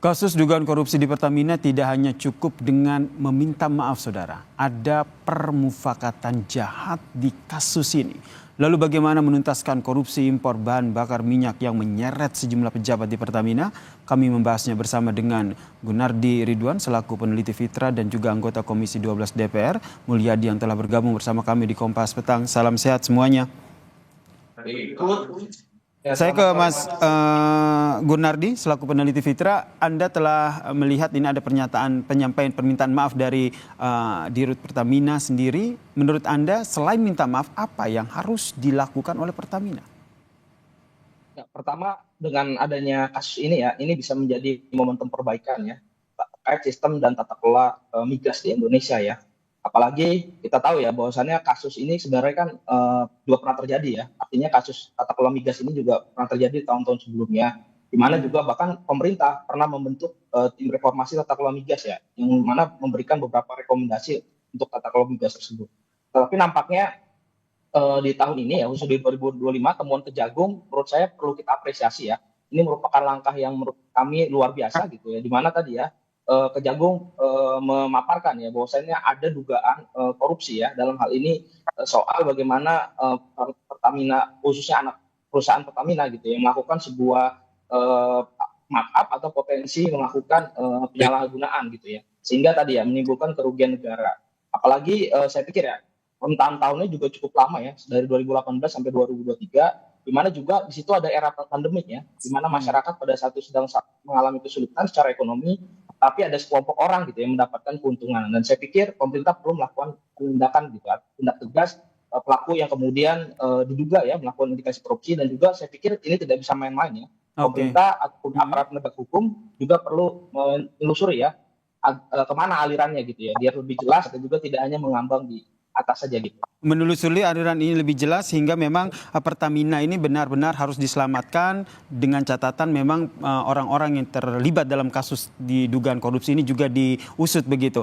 Kasus dugaan korupsi di Pertamina tidak hanya cukup dengan meminta maaf, saudara. Ada permufakatan jahat di kasus ini. Lalu bagaimana menuntaskan korupsi impor bahan bakar minyak yang menyeret sejumlah pejabat di Pertamina? Kami membahasnya bersama dengan Gunardi Ridwan selaku peneliti Fitra dan juga anggota Komisi 12 DPR, Mulyadi yang telah bergabung bersama kami di Kompas Petang. Salam sehat semuanya. Saya ke Mas Gunardi selaku peneliti Fitra. Anda telah melihat ini ada pernyataan penyampaian permintaan maaf dari Dirut Pertamina sendiri. Menurut Anda selain minta maaf, apa yang harus dilakukan oleh Pertamina? Ya, pertama dengan adanya kasus ini ya, ini bisa menjadi momentum perbaikan ya terkait sistem dan tata kelola migas di Indonesia ya. Apalagi kita tahu ya bahwasannya kasus ini sebenarnya kan juga pernah terjadi ya. Artinya kasus tata kelola migas ini juga pernah terjadi tahun-tahun sebelumnya. Di mana juga bahkan pemerintah pernah membentuk tim reformasi tata kelola migas ya, yang mana memberikan beberapa rekomendasi untuk tata kelola migas tersebut. Tapi nampaknya di tahun ini ya, khususnya di 2025, temuan Kejagung menurut saya perlu kita apresiasi ya. Ini merupakan langkah yang menurut kami luar biasa gitu ya. Di mana tadi ya Kejagung memaparkan ya bahwasanya ada dugaan korupsi ya dalam hal ini soal bagaimana Pertamina, khususnya anak perusahaan Pertamina gitu ya, melakukan sebuah markup atau potensi melakukan penyalahgunaan gitu ya, sehingga tadi ya menimbulkan kerugian negara. Apalagi saya pikir ya rentang tahunnya juga cukup lama ya, dari 2018 sampai 2023, di mana juga di situ ada era pandemik ya, di mana masyarakat pada saat itu sedang mengalami kesulitan secara ekonomi, tapi ada sekelompok orang gitu yang mendapatkan keuntungan. Dan saya pikir pemerintah perlu melakukan tindakan gitu, tindak tegas pelaku yang kemudian diduga ya melakukan indikasi korupsi, dan juga saya pikir ini tidak bisa main-main ya. Pemerintah ataupun aparat penegak hukum juga perlu menelusuri ya kemana alirannya gitu ya, biar lebih jelas dan juga tidak hanya mengambang di atas saja gitu. Menelusuri aliran ini lebih jelas sehingga memang Pertamina ini benar-benar harus diselamatkan dengan catatan memang orang-orang yang terlibat dalam kasus di dugaan korupsi ini juga diusut begitu.